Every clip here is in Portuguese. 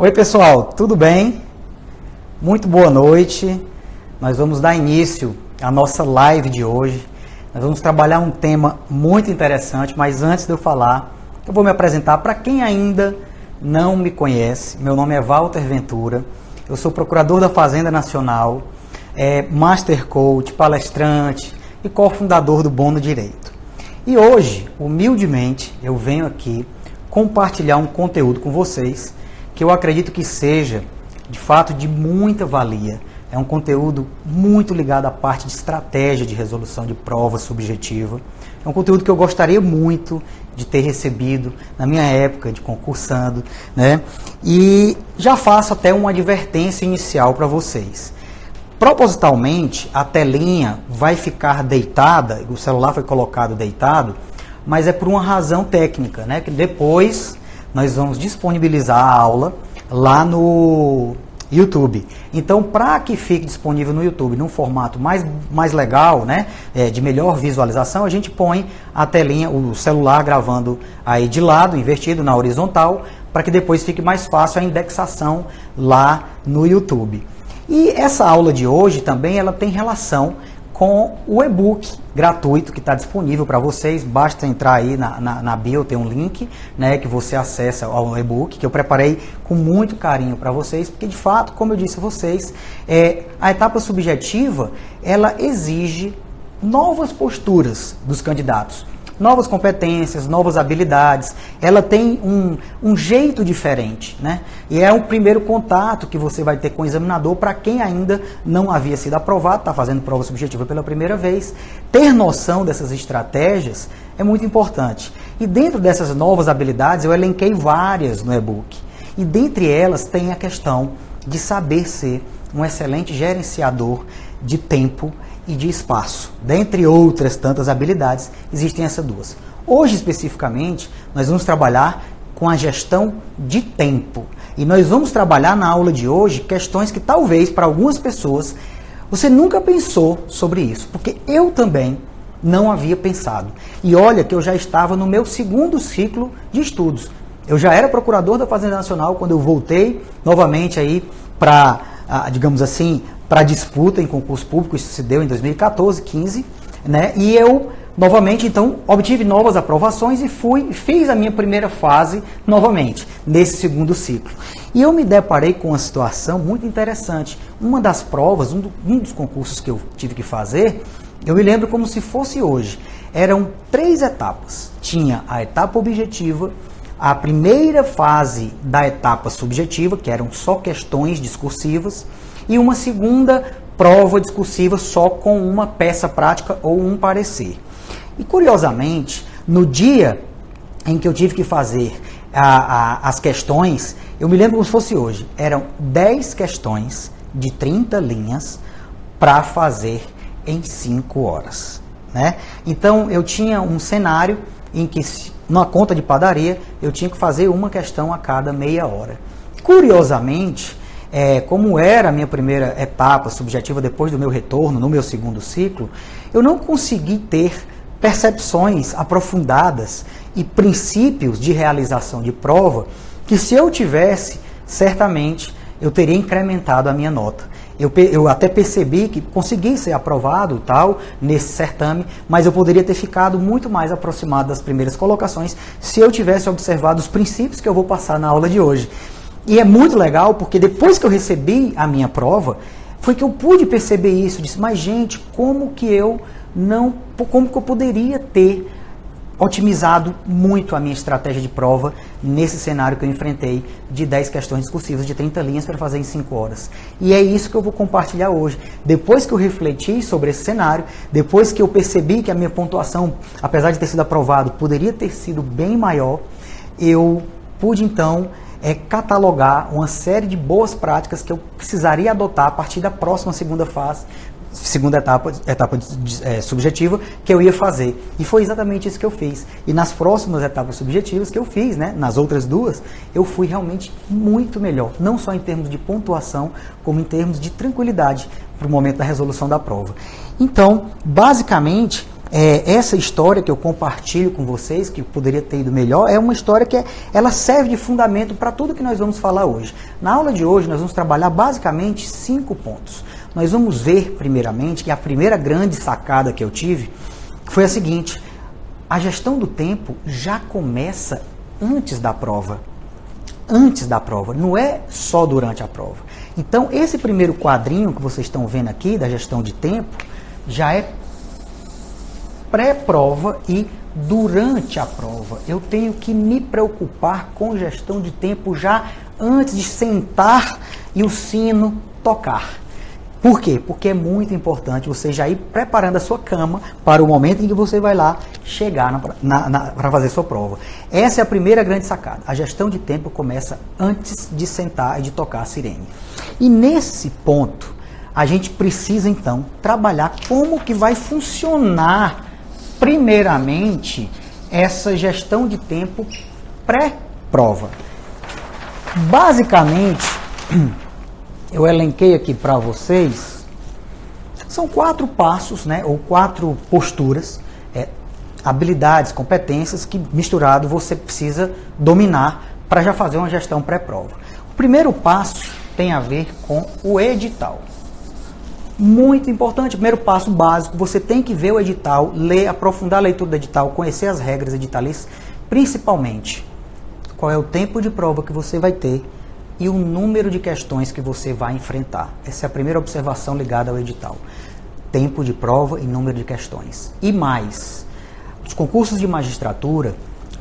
Oi pessoal, tudo bem? Muito boa noite. Nós vamos dar início à nossa live de hoje. Nós vamos trabalhar um tema muito interessante, mas antes de eu falar, eu vou me apresentar para quem ainda não me conhece. Meu nome é Walter Ventura, eu sou procurador da Fazenda Nacional, Master Coach, palestrante e cofundador do Bono Direito. E hoje, humildemente, eu venho aqui compartilhar um conteúdo com vocês que eu acredito que seja, de fato, de muita valia. É um conteúdo muito ligado à parte de estratégia de resolução de prova subjetiva. É um conteúdo que eu gostaria muito de ter recebido na minha época de concursando, né? E já faço até uma advertência inicial para vocês. Propositalmente, a telinha vai ficar deitada, o celular foi colocado deitado, mas é por uma razão técnica, né? Que depois nós vamos disponibilizar a aula lá no YouTube. Então, para que fique disponível no YouTube num formato mais legal, né, de melhor visualização, a gente põe a telinha, o celular gravando aí de lado, invertido na horizontal, para que depois fique mais fácil a indexação lá no YouTube. E essa aula de hoje também ela tem relação com o e-book gratuito que está disponível para vocês. Basta entrar aí na bio, tem um link, né, que você acessa ao e-book, que eu preparei com muito carinho para vocês, porque de fato, como eu disse a vocês, a etapa subjetiva, ela exige novas posturas dos candidatos, novas competências, novas habilidades. Ela tem um jeito diferente, né? E é o primeiro contato que você vai ter com o examinador para quem ainda não havia sido aprovado, está fazendo prova subjetiva pela primeira vez. Ter noção dessas estratégias é muito importante. E dentro dessas novas habilidades, eu elenquei várias no e-book. E dentre elas tem a questão de saber ser um excelente gerenciador de tempo e de espaço. Dentre outras tantas habilidades, existem essas duas. Hoje, especificamente, nós vamos trabalhar com a gestão de tempo. E nós vamos trabalhar na aula de hoje questões que talvez para algumas pessoas você nunca pensou sobre isso, porque eu também não havia pensado. E olha que eu já estava no meu segundo ciclo de estudos. Eu já era procurador da Fazenda Nacional quando eu voltei novamente aí para, digamos assim, para disputa em concurso público. Isso se deu em 2014, 15, né? E eu, novamente, então, obtive novas aprovações e fiz a minha primeira fase novamente, nesse segundo ciclo. E eu me deparei com uma situação muito interessante. Uma das provas, um dos concursos que eu tive que fazer, eu me lembro como se fosse hoje. Eram 3 etapas. Tinha a etapa objetiva, a primeira fase da etapa subjetiva, que eram só questões discursivas, e uma segunda prova discursiva só com uma peça prática ou um parecer. E curiosamente, no dia em que eu tive que fazer as questões, eu me lembro como se fosse hoje, eram 10 questões de 30 linhas para fazer em 5 horas. Né? Então eu tinha um cenário em que, na conta de padaria, eu tinha que fazer uma questão a cada meia hora. Curiosamente, como era a minha primeira etapa subjetiva depois do meu retorno, no meu segundo ciclo, eu não consegui ter percepções aprofundadas e princípios de realização de prova que, se eu tivesse, certamente eu teria incrementado a minha nota. Eu até percebi que consegui ser aprovado tal nesse certame, mas eu poderia ter ficado muito mais aproximado das primeiras colocações se eu tivesse observado os princípios que eu vou passar na aula de hoje. E é muito legal porque depois que eu recebi a minha prova, foi que eu pude perceber isso. Disse, mas gente, como que eu poderia ter otimizado muito a minha estratégia de prova nesse cenário que eu enfrentei de 10 questões discursivas de 30 linhas para fazer em 5 horas. E é isso que eu vou compartilhar hoje. Depois que eu refleti sobre esse cenário, depois que eu percebi que a minha pontuação, apesar de ter sido aprovado, poderia ter sido bem maior, eu pude então catalogar uma série de boas práticas que eu precisaria adotar a partir da próxima segunda etapa subjetiva que eu ia fazer. E foi exatamente isso que eu fiz. E nas próximas etapas subjetivas que eu fiz, né, nas outras duas, eu fui realmente muito melhor. Não só em termos de pontuação, como em termos de tranquilidade para o momento da resolução da prova. Então, basicamente, essa história que eu compartilho com vocês, que poderia ter ido melhor, é uma história que ela serve de fundamento para tudo que nós vamos falar hoje. Na aula de hoje, nós vamos trabalhar basicamente 5 pontos. Nós vamos ver, primeiramente, que a primeira grande sacada que eu tive foi a seguinte: a gestão do tempo já começa antes da prova. Antes da prova, não é só durante a prova. Então, esse primeiro quadrinho que vocês estão vendo aqui, da gestão de tempo, já é pré-prova e durante a prova. Eu tenho que me preocupar com gestão de tempo já antes de sentar e o sino tocar. Por quê? Porque é muito importante você já ir preparando a sua cama para o momento em que você vai lá chegar para fazer sua prova. Essa é a primeira grande sacada. A gestão de tempo começa antes de sentar e de tocar a sirene. E nesse ponto, a gente precisa então trabalhar como que vai funcionar primeiramente essa gestão de tempo pré-prova. Basicamente, eu elenquei aqui para vocês, são 4 passos, né, ou 4 posturas, habilidades, competências que misturado você precisa dominar para já fazer uma gestão pré-prova. O primeiro passo tem a ver com o edital. Muito importante, primeiro passo básico, você tem que ver o edital, ler, aprofundar a leitura do edital, conhecer as regras editalícias, principalmente qual é o tempo de prova que você vai ter e o número de questões que você vai enfrentar. Essa é a primeira observação ligada ao edital. Tempo de prova e número de questões. E mais, os concursos de magistratura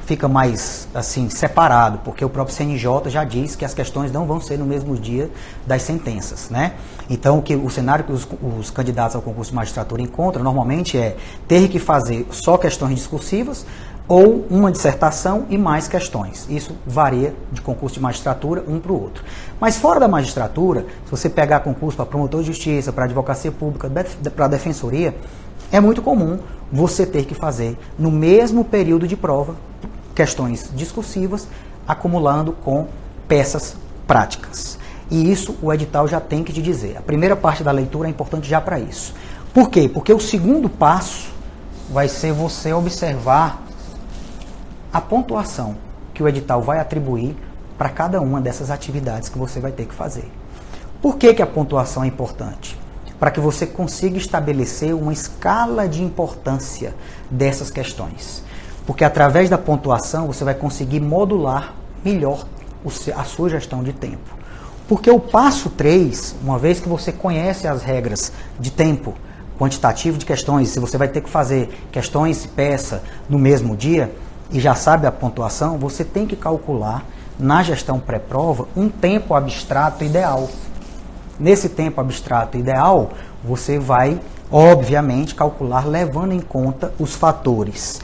fica mais assim separado, porque o próprio CNJ já diz que as questões não vão ser no mesmo dia das sentenças, né? Então, o cenário que os candidatos ao concurso de magistratura encontram normalmente é ter que fazer só questões discursivas ou uma dissertação e mais questões. Isso varia de concurso de magistratura um para o outro. Mas fora da magistratura, se você pegar concurso para promotor de justiça, para advocacia pública, para defensoria, é muito comum você ter que fazer no mesmo período de prova questões discursivas, acumulando com peças práticas. E isso o edital já tem que te dizer. A primeira parte da leitura é importante já para isso. Por quê? Porque o segundo passo vai ser você observar a pontuação que o edital vai atribuir para cada uma dessas atividades que você vai ter que fazer. Por que a pontuação é importante? Para que você consiga estabelecer uma escala de importância dessas questões. Porque através da pontuação você vai conseguir modular melhor a sua gestão de tempo. Porque o passo 3, uma vez que você conhece as regras de tempo, quantitativo de questões, se você vai ter que fazer questões peça no mesmo dia e já sabe a pontuação, você tem que calcular na gestão pré-prova um tempo abstrato ideal. Nesse tempo abstrato ideal, você vai, obviamente, calcular levando em conta os fatores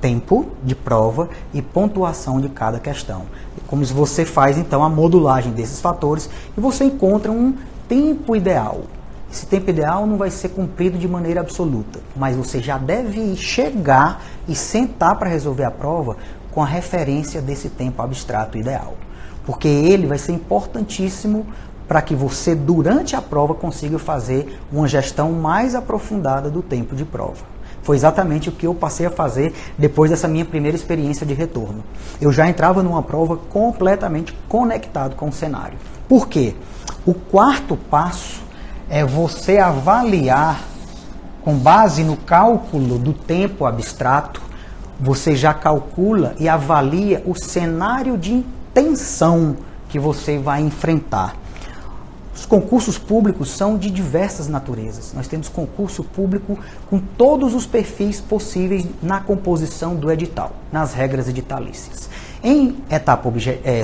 tempo de prova e pontuação de cada questão. Como se você faz, então, a modulagem desses fatores e você encontra um tempo ideal. Esse tempo ideal não vai ser cumprido de maneira absoluta, mas você já deve chegar e sentar para resolver a prova com a referência desse tempo abstrato ideal. Porque ele vai ser importantíssimo para que você, durante a prova, consiga fazer uma gestão mais aprofundada do tempo de prova. Foi exatamente o que eu passei a fazer depois dessa minha primeira experiência de retorno. Eu já entrava numa prova completamente conectado com o cenário. Por quê? O quarto passo é você avaliar, com base no cálculo do tempo abstrato, você já calcula e avalia o cenário de intenção que você vai enfrentar. Os concursos públicos são de diversas naturezas. Nós temos concurso público com todos os perfis possíveis na composição do edital, nas regras editalícias. Em etapa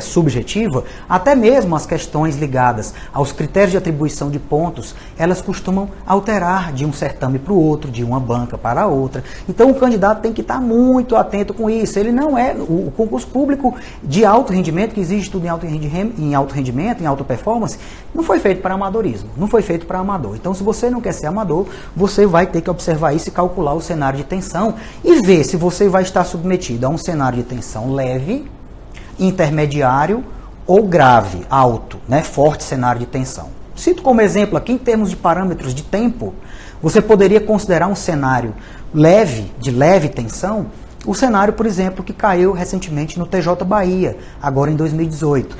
subjetiva, até mesmo as questões ligadas aos critérios de atribuição de pontos, elas costumam alterar de um certame para o outro, de uma banca para a outra. Então o candidato tem que estar muito atento com isso. Ele não é o concurso público de alto rendimento, que exige estudo em alto rendimento, em alta performance, não foi feito para amadorismo, não foi feito para amador. Então, se você não quer ser amador, você vai ter que observar isso e calcular o cenário de tensão e ver se você vai estar submetido a um cenário de tensão leve, intermediário ou grave, alto, né? Forte cenário de tensão. Cito como exemplo aqui, em termos de parâmetros de tempo, Você poderia considerar um cenário leve, de leve tensão, o cenário, por exemplo, que caiu recentemente no TJ Bahia, agora em 2018.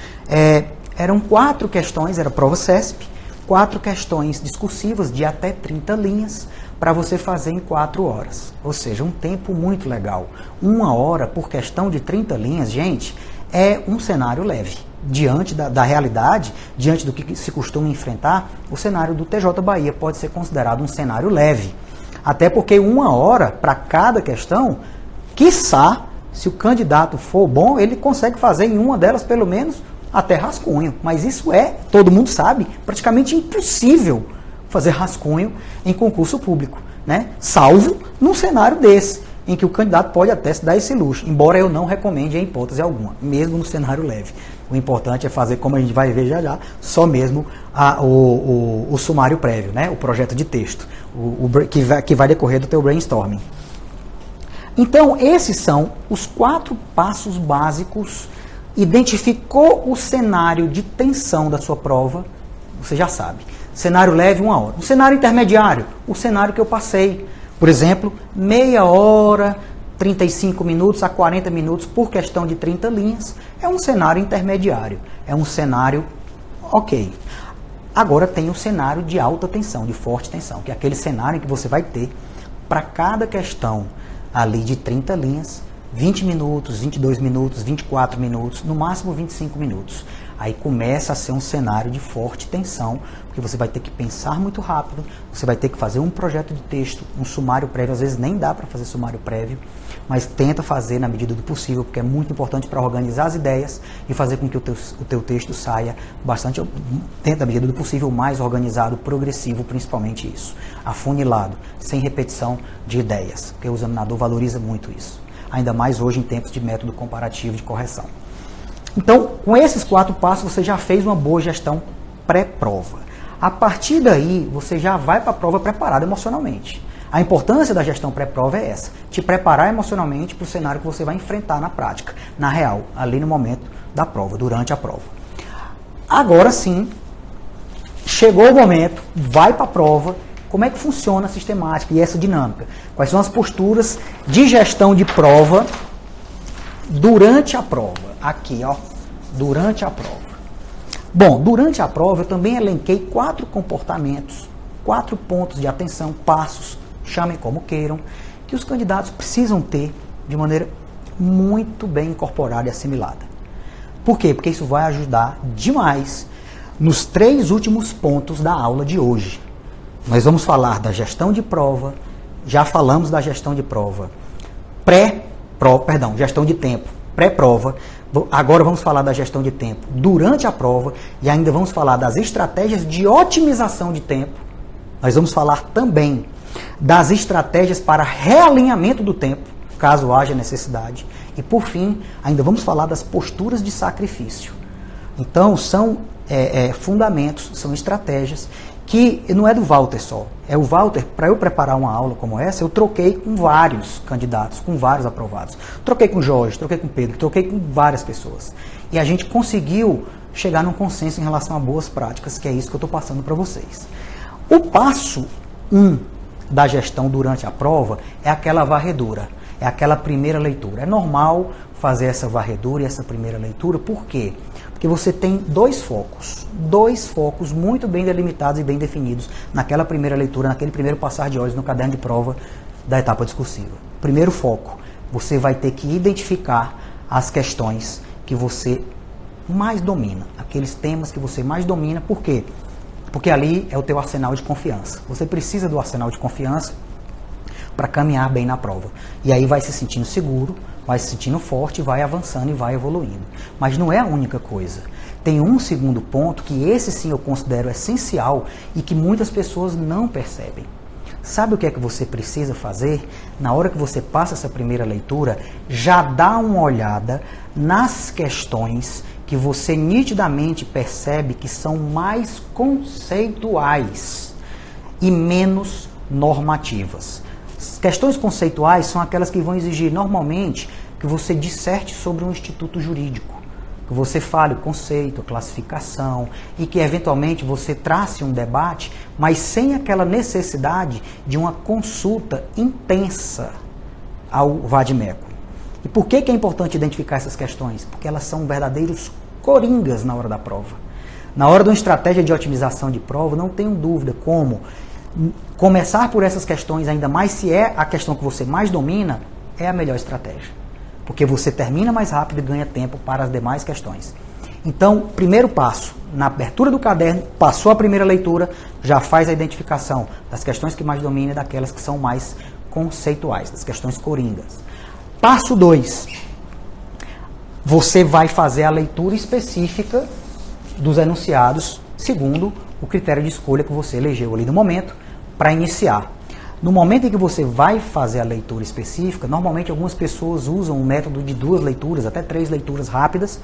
Eram 4 questões, era prova CESP, 4 questões discursivas de até 30 linhas para você fazer em 4 horas. Ou seja, um tempo muito legal. 1 hora por questão de 30 linhas, gente, é um cenário leve. Diante da realidade, diante do que se costuma enfrentar, o cenário do TJ Bahia pode ser considerado um cenário leve. Até porque 1 hora para cada questão, quiçá, se o candidato for bom, ele consegue fazer em uma delas, pelo menos, até rascunho. Mas isso todo mundo sabe, praticamente impossível fazer rascunho em concurso público, né? Salvo num cenário desse, em que o candidato pode até se dar esse luxo, embora eu não recomende em hipótese alguma, mesmo no cenário leve. O importante é fazer, como a gente vai ver já, só mesmo o sumário prévio, né? O projeto de texto, que vai decorrer do teu brainstorming. Então, esses são os 4 passos básicos. Identificou o cenário de tensão da sua prova, você já sabe. Cenário leve, 1 hora. Um cenário intermediário, o cenário que eu passei. Por exemplo, meia hora, 35 minutos a 40 minutos por questão de 30 linhas, é um cenário intermediário. É um cenário ok. Agora tem o cenário de alta tensão, de forte tensão, que é aquele cenário em que você vai ter para cada questão ali de 30 linhas, 20 minutos, 22 minutos, 24 minutos, no máximo 25 minutos. Aí começa a ser um cenário de forte tensão, porque você vai ter que pensar muito rápido, você vai ter que fazer um projeto de texto, um sumário prévio, às vezes nem dá para fazer sumário prévio, mas tenta fazer na medida do possível, porque é muito importante para organizar as ideias e fazer com que o teu texto saia bastante, tenta na medida do possível, mais organizado, progressivo, principalmente isso, afunilado, sem repetição de ideias, porque o examinador valoriza muito isso. Ainda mais hoje em tempos de método comparativo de correção. Então, com esses 4 passos, você já fez uma boa gestão pré-prova. A partir daí, você já vai para a prova preparado emocionalmente. A importância da gestão pré-prova é essa, te preparar emocionalmente para o cenário que você vai enfrentar na prática, na real, ali no momento da prova, durante a prova. Agora sim, chegou o momento, vai para a prova. Como é que funciona a sistemática e essa dinâmica? Quais são as posturas de gestão de prova durante a prova? Aqui, ó, durante a prova. Bom, durante a prova eu também elenquei 4 comportamentos, 4 pontos de atenção, passos, chamem como queiram, que os candidatos precisam ter de maneira muito bem incorporada e assimilada. Por quê? Porque isso vai ajudar demais nos 3 últimos pontos da aula de hoje. Nós vamos falar da gestão de prova, já falamos da gestão de prova, gestão de tempo, pré-prova. Agora vamos falar da gestão de tempo durante a prova e ainda vamos falar das estratégias de otimização de tempo. Nós vamos falar também das estratégias para realinhamento do tempo, caso haja necessidade. E por fim, ainda vamos falar das posturas de sacrifício. Então, são fundamentos, são estratégias que não é do Walter só. É o Walter, para eu preparar uma aula como essa, eu troquei com vários candidatos, com vários aprovados. Troquei com o Jorge, troquei com o Pedro, troquei com várias pessoas. E a gente conseguiu chegar num consenso em relação a boas práticas, que é isso que eu estou passando para vocês. O passo 1 da gestão durante a prova é aquela varredura, é aquela primeira leitura. É normal fazer essa varredura e essa primeira leitura, por quê? Porque você tem 2 focos muito bem delimitados e bem definidos naquela primeira leitura, naquele primeiro passar de olhos no caderno de prova da etapa discursiva. Primeiro foco, você vai ter que identificar as questões que você mais domina, aqueles temas que você mais domina, por quê? Porque ali é o teu arsenal de confiança. Você precisa do arsenal de confiança para caminhar bem na prova. E aí vai se sentindo seguro, vai se sentindo forte, vai avançando e vai evoluindo. Mas não é a única coisa. Tem um segundo ponto que esse sim eu considero essencial e que muitas pessoas não percebem. Sabe o que é que você precisa fazer? Na hora que você passa essa primeira leitura, já dá uma olhada nas questões que você nitidamente percebe que são mais conceituais e menos normativas. Questões conceituais são aquelas que vão exigir normalmente que você disserte sobre um instituto jurídico, que você fale o conceito, a classificação e que eventualmente você trace um debate mas sem aquela necessidade de uma consulta intensa ao vade-mecum. E por que é importante identificar essas questões? Porque elas são verdadeiros coringas na hora da prova. Na hora de uma estratégia de otimização de prova, não tenho dúvida como começar por essas questões, ainda mais se é a questão que você mais domina, é a melhor estratégia. Porque você termina mais rápido e ganha tempo para as demais questões. Então, primeiro passo, na abertura do caderno, passou a primeira leitura, já faz a identificação das questões que mais domina e daquelas que são mais conceituais, das questões coringas. Passo 2, você vai fazer a leitura específica dos enunciados, segundo o critério de escolha que você elegeu ali no momento, para iniciar. No momento em que você vai fazer a leitura específica, normalmente algumas pessoas usam um método de 2 leituras, até 3 leituras rápidas.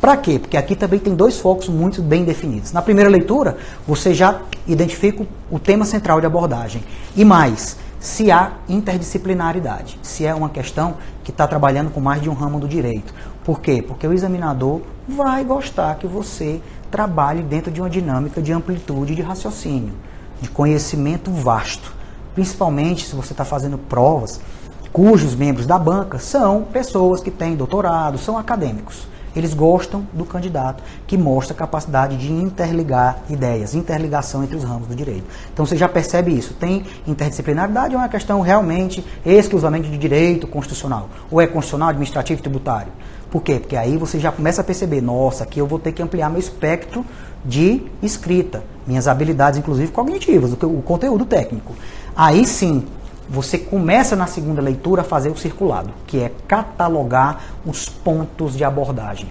Para quê? Porque aqui também tem 2 focos muito bem definidos. Na primeira leitura, você já identifica o tema central de abordagem. E mais, se há interdisciplinaridade, se é uma questão que está trabalhando com mais de um ramo do direito. Por quê? Porque o examinador vai gostar que você trabalhe dentro de uma dinâmica de amplitude de raciocínio, de conhecimento vasto. Principalmente se você está fazendo provas cujos membros da banca são pessoas que têm doutorado, são acadêmicos. Eles gostam do candidato que mostra capacidade de interligar ideias, interligação entre os ramos do direito. Então você já percebe isso. Tem interdisciplinaridade ou é uma questão realmente, exclusivamente de direito constitucional? Ou é constitucional, administrativo e tributário? Por quê? Porque aí você já começa a perceber, nossa, aqui eu vou ter que ampliar meu espectro de escrita, minhas habilidades, inclusive cognitivas, o conteúdo técnico. Aí sim, você começa na segunda leitura a fazer o circulado, que é catalogar os pontos de abordagem.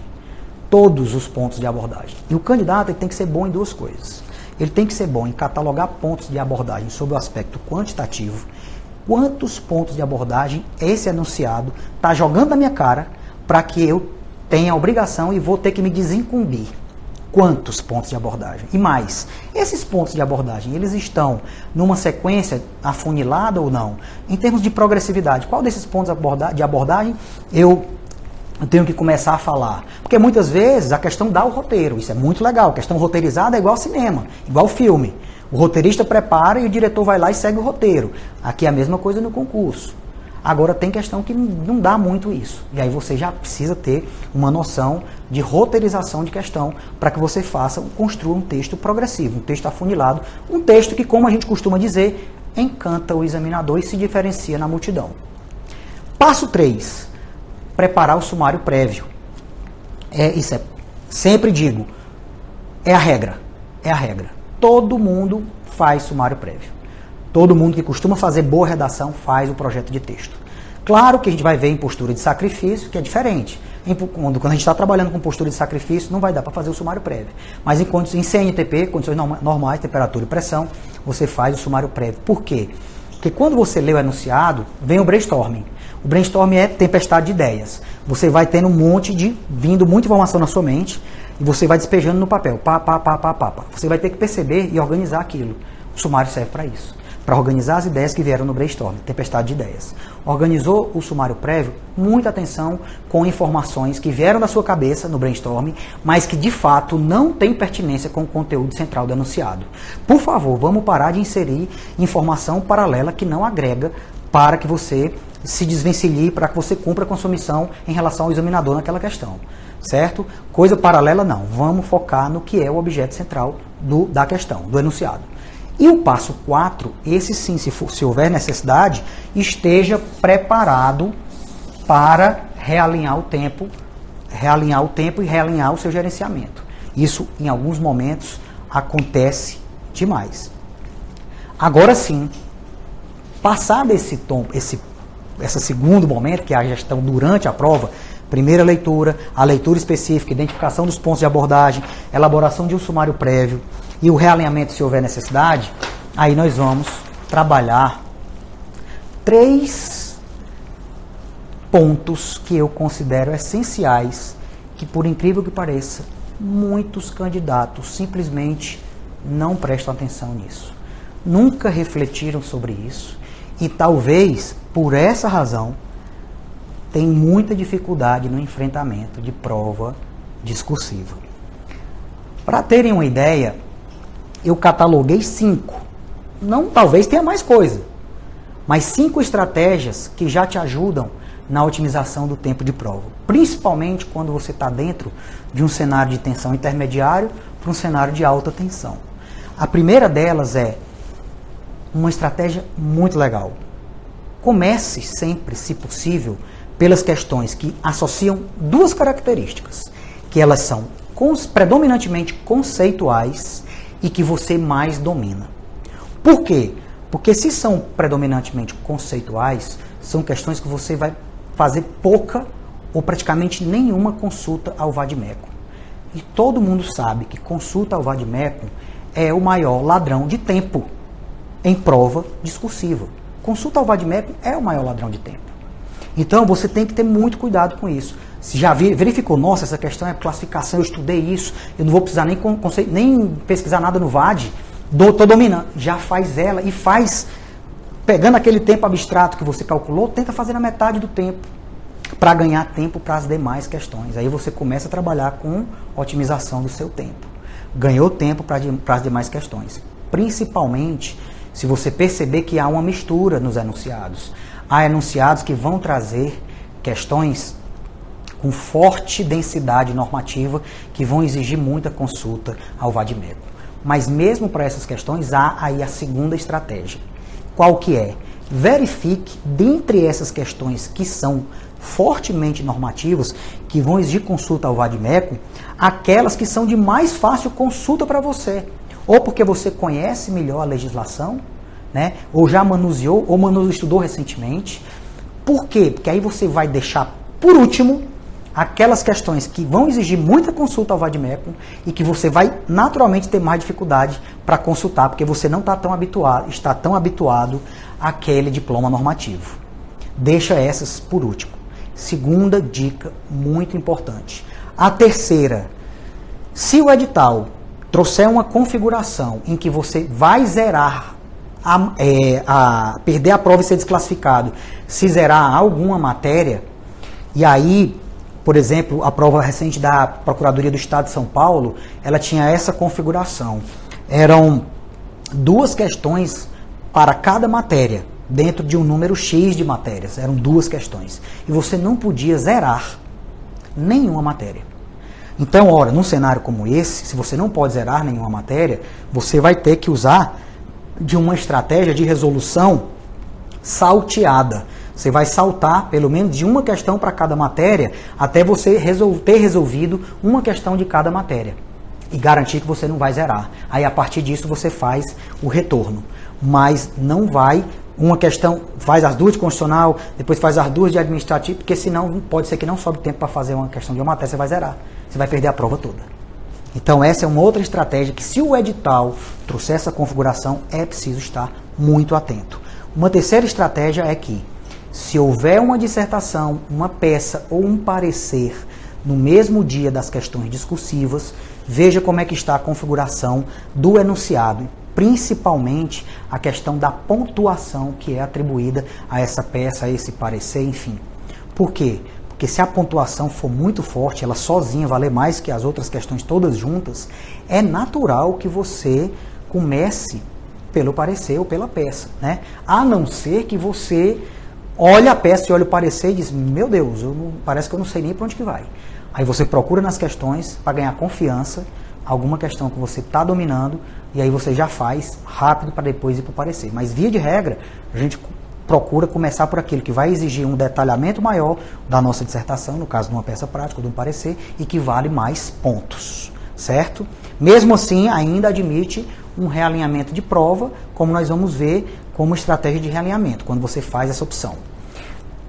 Todos os pontos de abordagem. E o candidato ele tem que ser bom em 2 coisas. Ele tem que ser bom em catalogar pontos de abordagem sob o aspecto quantitativo. Quantos pontos de abordagem esse enunciado está jogando na minha cara para que eu tenha a obrigação e vou ter que me desincumbir. Quantos pontos de abordagem? E mais, esses pontos de abordagem, eles estão numa sequência afunilada ou não? Em termos de progressividade, qual desses pontos de abordagem eu tenho que começar a falar? Porque muitas vezes a questão dá o roteiro, isso é muito legal, a questão roteirizada é igual ao cinema, igual ao filme. O roteirista prepara e o diretor vai lá e segue o roteiro. Aqui é a mesma coisa no concurso. Agora tem questão que não dá muito isso. E aí você já precisa ter uma noção de roteirização de questão para que você construa um texto progressivo, um texto afunilado, um texto que, como a gente costuma dizer, encanta o examinador e se diferencia na multidão. Passo 3, preparar o sumário prévio. Sempre digo, é a regra. Todo mundo faz sumário prévio. Todo mundo que costuma fazer boa redação faz o projeto de texto. Claro que a gente vai ver em postura de sacrifício, que é diferente. Quando a gente está trabalhando com postura de sacrifício, não vai dar para fazer o sumário prévio. Mas em CNTP, condições normais, temperatura e pressão, você faz o sumário prévio. Por quê? Porque quando você lê o enunciado, vem o brainstorming. O brainstorming é tempestade de ideias. Você vai tendo vindo muita informação na sua mente, e você vai despejando no papel. Você vai ter que perceber e organizar aquilo. O sumário serve para isso. Para organizar as ideias que vieram no brainstorm, tempestade de ideias. Organizou o sumário prévio, muita atenção com informações que vieram da sua cabeça no brainstorm, mas que de fato não tem pertinência com o conteúdo central do enunciado. Por favor, vamos parar de inserir informação paralela que não agrega para que você se desvencilhe, para que você cumpra com a sua missão em relação ao examinador naquela questão. Certo? Coisa paralela não. Vamos focar no que é o objeto central da questão, do enunciado. E o passo 4, esse sim, se houver necessidade, esteja preparado para realinhar o tempo e realinhar o seu gerenciamento. Isso, em alguns momentos, acontece demais. Agora sim, passado esse segundo momento, que é a gestão durante a prova, primeira leitura, a leitura específica, identificação dos pontos de abordagem, elaboração de um sumário prévio, e o realinhamento, se houver necessidade, aí nós vamos trabalhar 3 pontos que eu considero essenciais, que por incrível que pareça, muitos candidatos simplesmente não prestam atenção nisso. Nunca refletiram sobre isso e talvez, por essa razão, tem muita dificuldade no enfrentamento de prova discursiva. Para terem uma ideia, eu cataloguei 5 Não, talvez tenha mais coisa, mas 5 estratégias que já te ajudam na otimização do tempo de prova, principalmente quando você está dentro de um cenário de tensão intermediário para um cenário de alta tensão. A primeira delas é uma estratégia muito legal. Comece sempre, se possível, pelas questões que associam 2 características, que elas são predominantemente conceituais e que você mais domina. Por quê? Porque se são predominantemente conceituais, são questões que você vai fazer pouca ou praticamente nenhuma consulta ao vade-mecum. E todo mundo sabe que consulta ao vade-mecum é o maior ladrão de tempo em prova discursiva. Consulta ao vade-mecum é o maior ladrão de tempo. Então você tem que ter muito cuidado com isso. Se já verificou, nossa, essa questão é classificação, eu estudei isso, eu não vou precisar nem pesquisar nada no VAD, estou dominando. Já faz ela e faz, pegando aquele tempo abstrato que você calculou, tenta fazer na metade do tempo, para ganhar tempo para as demais questões. Aí você começa a trabalhar com otimização do seu tempo. Ganhou tempo para as demais questões. Principalmente se você perceber que há uma mistura nos enunciados. Há enunciados que vão trazer questões com forte densidade normativa que vão exigir muita consulta ao vade-mecum. Mas mesmo para essas questões há aí a segunda estratégia. Qual que é? Verifique, dentre essas questões que são fortemente normativas, que vão exigir consulta ao vade-mecum, aquelas que são de mais fácil consulta para você. Ou porque você conhece melhor a legislação, né? Ou já manuseou, ou estudou recentemente. Por quê? Porque aí você vai deixar, por último, aquelas questões que vão exigir muita consulta ao vade-mecum e que você vai naturalmente ter mais dificuldade para consultar, porque você não está tão habituado àquele diploma normativo. Deixa essas por último. Segunda dica muito importante. A terceira, se o edital trouxer uma configuração em que você vai zerar, perder a prova e ser desclassificado, se zerar alguma matéria, e aí, por exemplo, a prova recente da Procuradoria do Estado de São Paulo, ela tinha essa configuração. Eram 2 questões para cada matéria, dentro de um número X de matérias. Eram 2 questões. E você não podia zerar nenhuma matéria. Então, ora, num cenário como esse, se você não pode zerar nenhuma matéria, você vai ter que usar de uma estratégia de resolução salteada. Você vai saltar pelo menos de uma questão para cada matéria até você ter resolvido uma questão de cada matéria e garantir que você não vai zerar. Aí, a partir disso, você faz o retorno. Mas não vai, uma questão, faz as 2 de constitucional, depois faz as 2 de administrativo, porque senão pode ser que não sobe tempo para fazer uma questão de uma matéria, você vai zerar. Você vai perder a prova toda. Então essa é uma outra estratégia que, se o edital trouxer essa configuração, é preciso estar muito atento. Uma terceira estratégia é que, se houver uma dissertação, uma peça ou um parecer no mesmo dia das questões discursivas, veja como é que está a configuração do enunciado, principalmente a questão da pontuação que é atribuída a essa peça, a esse parecer, enfim. Por quê? Porque se a pontuação for muito forte, ela sozinha valer mais que as outras questões todas juntas, é natural que você comece pelo parecer ou pela peça, né? A não ser que você olhe a peça e olhe o parecer e diz, meu Deus, parece que eu não sei nem para onde que vai. Aí você procura nas questões para ganhar confiança, alguma questão que você está dominando, e aí você já faz rápido para depois ir para o parecer. Mas, via de regra, a gente procura começar por aquilo que vai exigir um detalhamento maior da nossa dissertação, no caso de uma peça prática ou de um parecer, e que vale mais pontos, certo? Mesmo assim, ainda admite um realinhamento de prova, como nós vamos ver como estratégia de realinhamento, quando você faz essa opção.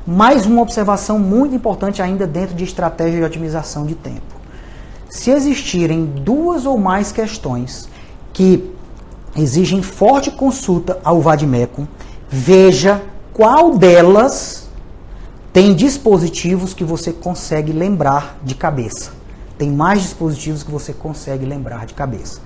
Mais uma observação muito importante ainda dentro de estratégia de otimização de tempo. Se existirem 2 ou mais questões que exigem forte consulta ao vade-mecum, veja qual delas tem dispositivos que você consegue lembrar de cabeça. Tem mais dispositivos que você consegue lembrar de cabeça.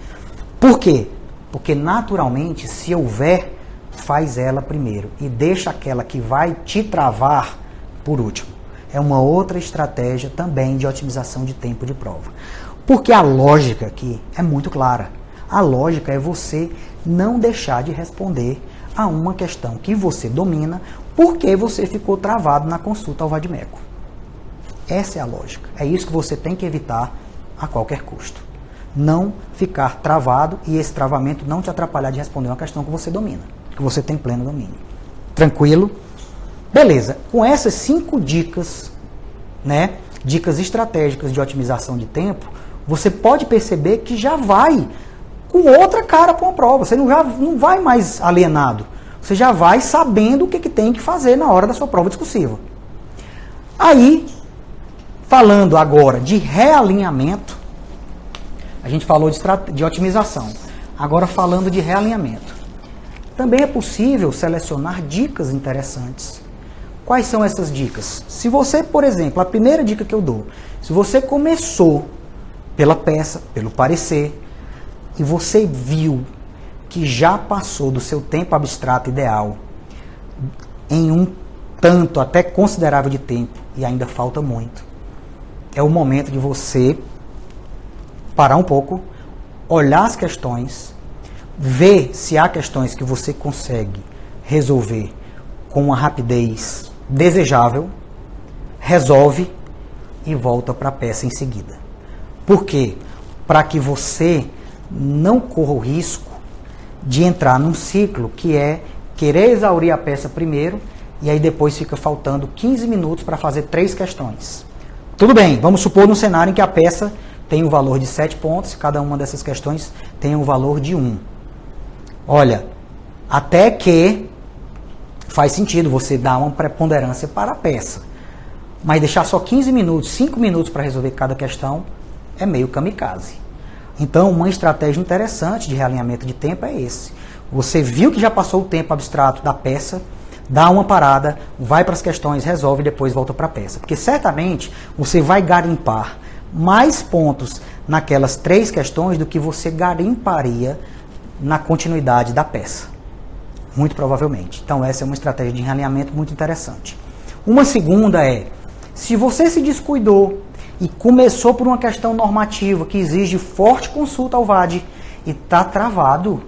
Por quê? Porque, naturalmente, se houver, faz ela primeiro e deixa aquela que vai te travar por último. É uma outra estratégia também de otimização de tempo de prova. Porque a lógica aqui é muito clara. A lógica é você não deixar de responder a uma questão que você domina porque você ficou travado na consulta ao vade-mecum. Essa é a lógica. É isso que você tem que evitar a qualquer custo. Não ficar travado e esse travamento não te atrapalhar de responder uma questão que você domina, que você tem pleno domínio. Tranquilo? Beleza. Com essas 5 dicas, né, dicas estratégicas de otimização de tempo, você pode perceber que já vai com outra cara para uma prova. Você não vai mais alienado. Você já vai sabendo o que tem que fazer na hora da sua prova discursiva. Aí, falando agora de realinhamento, a gente falou de otimização. Agora falando de realinhamento. Também é possível selecionar dicas interessantes. Quais são essas dicas? Se você, por exemplo, a primeira dica que eu dou, se você começou pela peça, pelo parecer, e você viu que já passou do seu tempo abstrato ideal em um tanto até considerável de tempo e ainda falta muito, é o momento de você parar um pouco, olhar as questões, ver se há questões que você consegue resolver com uma rapidez desejável, resolve e volta para a peça em seguida. Por quê? Para que você não corra o risco de entrar num ciclo que é querer exaurir a peça primeiro e aí depois fica faltando 15 minutos para fazer 3 questões. Tudo bem, vamos supor num cenário em que a peça tem um valor de 7 pontos, cada uma dessas questões tem um valor de 1. Olha, até que faz sentido você dar uma preponderância para a peça, mas deixar só 15 minutos, 5 minutos para resolver cada questão é meio kamikaze. Então, uma estratégia interessante de realinhamento de tempo é esse. Você viu que já passou o tempo abstrato da peça, dá uma parada, vai para as questões, resolve e depois volta para a peça. Porque certamente você vai garimpar mais pontos naquelas 3 questões do que você garimparia na continuidade da peça. Muito provavelmente. Então essa é uma estratégia de realinhamento muito interessante. Uma segunda é, se você se descuidou e começou por uma questão normativa que exige forte consulta ao VAD e está travado,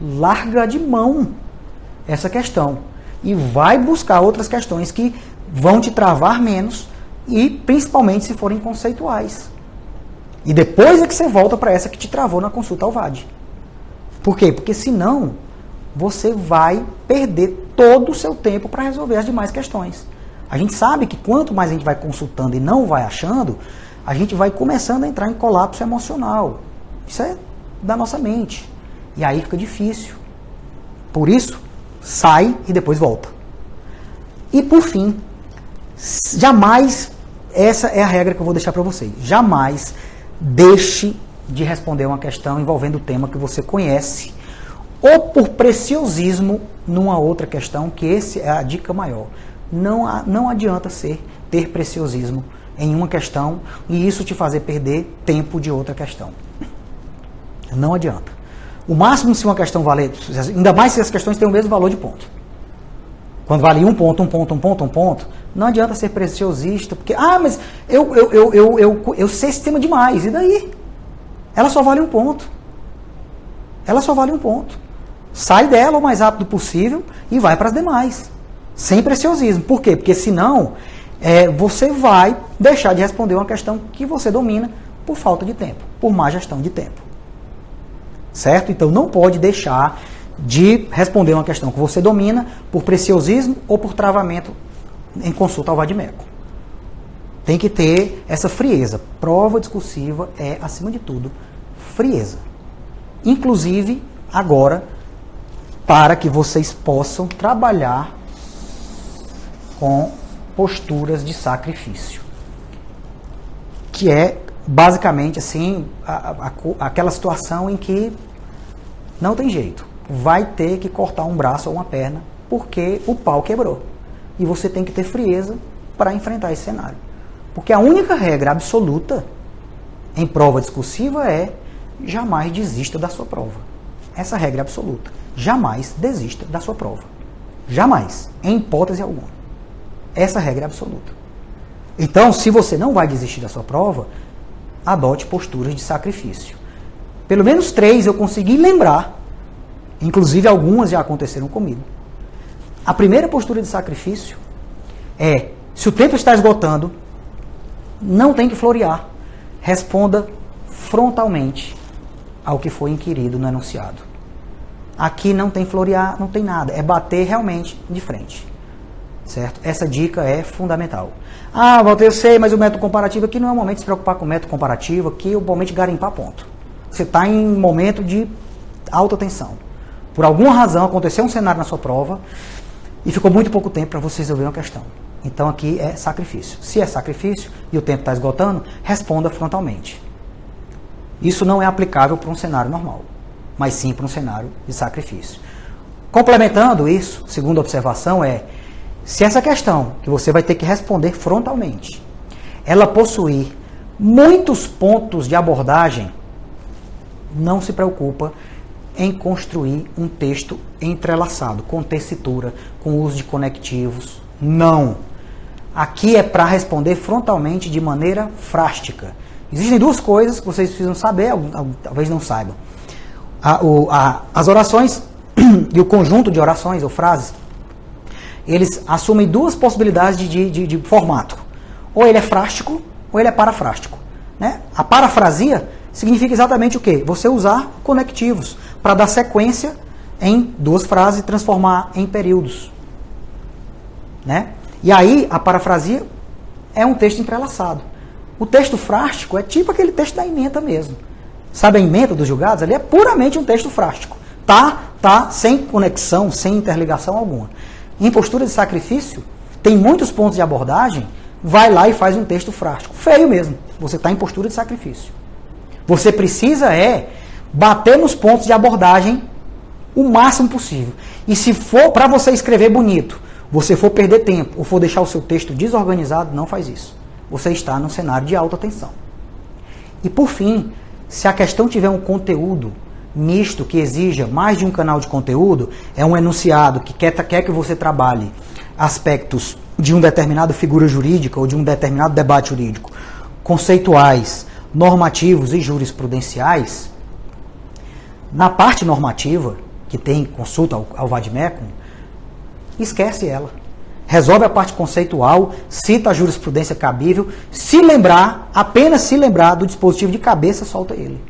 larga de mão essa questão e vai buscar outras questões que vão te travar menos e principalmente se forem conceituais. E depois é que você volta para essa que te travou na consulta ao VAD. Por quê? Porque senão você vai perder todo o seu tempo para resolver as demais questões. A gente sabe que quanto mais a gente vai consultando e não vai achando, a gente vai começando a entrar em colapso emocional. Isso é da nossa mente. E aí fica difícil. Por isso, sai e depois volta. E por fim, jamais, essa é a regra que eu vou deixar para vocês, jamais deixe de responder uma questão envolvendo o tema que você conhece, ou por preciosismo numa outra questão, que esse é a dica maior. Não adianta ter preciosismo em uma questão e isso te fazer perder tempo de outra questão. Não adianta. O máximo se uma questão valer, ainda mais se as questões têm o mesmo valor de ponto. Quando vale um ponto, não adianta ser preciosista, porque, mas eu sei esse tema demais, e daí? Ela só vale um ponto. Ela só vale um ponto. Sai dela o mais rápido possível e vai para as demais. Sem preciosismo. Por quê? Porque senão você vai deixar de responder uma questão que você domina por falta de tempo, por má gestão de tempo. Certo? Então não pode deixar de responder uma questão que você domina por preciosismo ou por travamento em consulta ao vade-mecum. Tem que ter essa frieza. Prova discursiva é, acima de tudo, frieza. Inclusive, agora, para que vocês possam trabalhar com posturas de sacrifício. Que é, basicamente, assim, aquela situação em que não tem jeito. Vai ter que cortar um braço ou uma perna porque o pau quebrou. E você tem que ter frieza para enfrentar esse cenário. Porque a única regra absoluta em prova discursiva é jamais desista da sua prova. Essa regra é absoluta. Jamais desista da sua prova. Jamais. Em hipótese alguma. Essa regra é absoluta. Então, se você não vai desistir da sua prova, adote posturas de sacrifício. Pelo menos 3 eu consegui lembrar, inclusive algumas já aconteceram comigo. A primeira postura de sacrifício é, se o tempo está esgotando, não tem que florear. Responda frontalmente ao que foi inquirido no enunciado. Aqui não tem florear, não tem nada. É bater realmente de frente. Certo? Essa dica é fundamental. Ah, Walter, eu sei, mas o método comparativo aqui não é o momento de se preocupar com o método comparativo, aqui é o momento de garimpar ponto. Você está em um momento de alta tensão. Por alguma razão aconteceu um cenário na sua prova e ficou muito pouco tempo para você resolver uma questão. Então aqui é sacrifício. Se é sacrifício e o tempo está esgotando, responda frontalmente. Isso não é aplicável para um cenário normal, mas sim para um cenário de sacrifício. Complementando isso, segunda observação é, se essa questão, que você vai ter que responder frontalmente, ela possuir muitos pontos de abordagem, não se preocupa em construir um texto entrelaçado, com tessitura, com uso de conectivos. Não. Aqui é para responder frontalmente de maneira frástica. Existem duas coisas que vocês precisam saber, talvez não saibam. As orações e o conjunto de orações ou frases, eles assumem duas possibilidades de formato. Ou ele é frástico, ou ele é parafrástico. Né? A parafrasia significa exatamente o quê? Você usar conectivos para dar sequência em duas frases e transformar em períodos. Né? E aí, a parafrasia é um texto entrelaçado. O texto frástico é tipo aquele texto da ementa mesmo. Sabe a ementa dos julgados? Ali é puramente um texto frástico. Tá sem conexão, sem interligação alguma. Em postura de sacrifício, tem muitos pontos de abordagem, vai lá e faz um texto frástico. Feio mesmo. Você está em postura de sacrifício. Você precisa bater nos pontos de abordagem o máximo possível. E se for para você escrever bonito, você for perder tempo ou for deixar o seu texto desorganizado, não faz isso. Você está num cenário de alta tensão. E por fim, se a questão tiver um conteúdo misto que exija mais de um canal de conteúdo, é um enunciado que quer que você trabalhe aspectos de uma determinada figura jurídica ou de um determinado debate jurídico, conceituais, normativos e jurisprudenciais, na parte normativa, que tem consulta ao vade-mecum, esquece ela. Resolve a parte conceitual, cita a jurisprudência cabível, apenas se lembrar do dispositivo de cabeça, solta ele.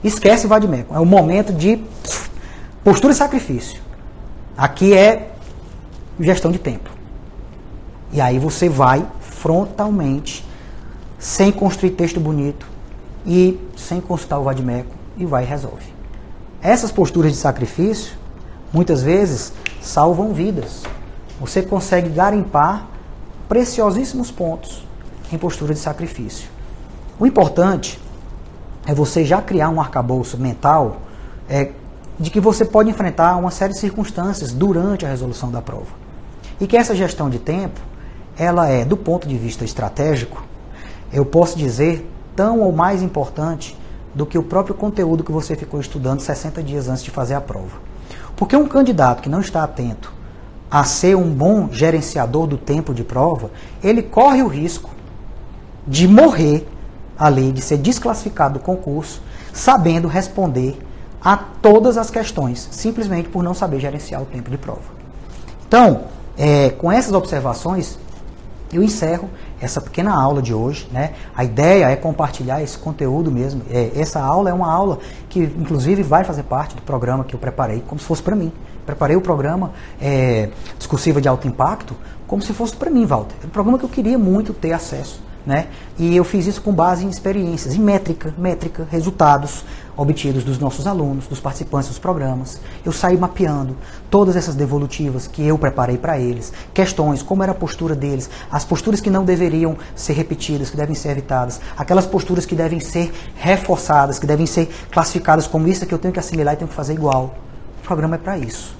Esquece o vade-mecum. É o momento de postura e sacrifício. Aqui é gestão de tempo. E aí você vai frontalmente, sem construir texto bonito e sem consultar o vade-mecum, e vai e resolve. Essas posturas de sacrifício, muitas vezes, salvam vidas. Você consegue garimpar preciosíssimos pontos em postura de sacrifício. O importante é você já criar um arcabouço mental de que você pode enfrentar uma série de circunstâncias durante a resolução da prova. E que essa gestão de tempo, ela é, do ponto de vista estratégico, eu posso dizer, tão ou mais importante do que o próprio conteúdo que você ficou estudando 60 dias antes de fazer a prova. Porque um candidato que não está atento a ser um bom gerenciador do tempo de prova, ele corre o risco de morrer ali, de ser desclassificado do concurso, sabendo responder a todas as questões, simplesmente por não saber gerenciar o tempo de prova. Então, com essas observações, eu encerro essa pequena aula de hoje. Né? A ideia é compartilhar esse conteúdo mesmo. Essa aula é uma aula que, inclusive, vai fazer parte do programa que eu preparei, como se fosse para mim. Preparei o programa Discursiva de Alto Impacto como se fosse para mim, Walter. É um programa que eu queria muito ter acesso. Né? E eu fiz isso com base em experiências, em métrica, resultados obtidos dos nossos alunos, dos participantes dos programas. Eu saí mapeando todas essas devolutivas que eu preparei para eles, questões, como era a postura deles, as posturas que não deveriam ser repetidas, que devem ser evitadas, aquelas posturas que devem ser reforçadas, que devem ser classificadas como isso que eu tenho que assimilar e tenho que fazer igual. O programa é para isso.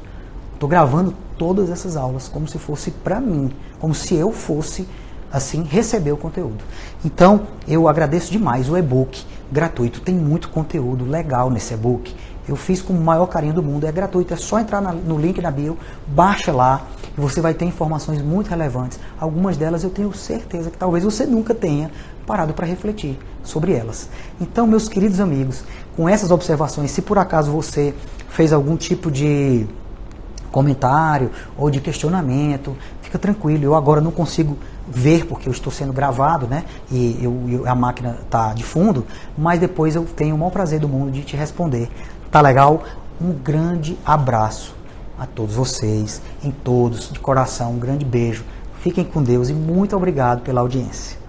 Estou gravando todas essas aulas como se fosse para mim, como se eu fosse assim, receber o conteúdo. Então, eu agradeço demais o e-book gratuito. Tem muito conteúdo legal nesse e-book. Eu fiz com o maior carinho do mundo, é gratuito, é só entrar no link na bio, baixa lá e você vai ter informações muito relevantes. Algumas delas eu tenho certeza que talvez você nunca tenha parado para refletir sobre elas. Então, meus queridos amigos, com essas observações, se por acaso você fez algum tipo de comentário ou de questionamento, fica tranquilo, eu agora não consigo ver porque eu estou sendo gravado, né? E a máquina está de fundo, mas depois eu tenho o maior prazer do mundo de te responder. Tá legal? Um grande abraço a todos vocês, em todos, de coração, um grande beijo. Fiquem com Deus e muito obrigado pela audiência.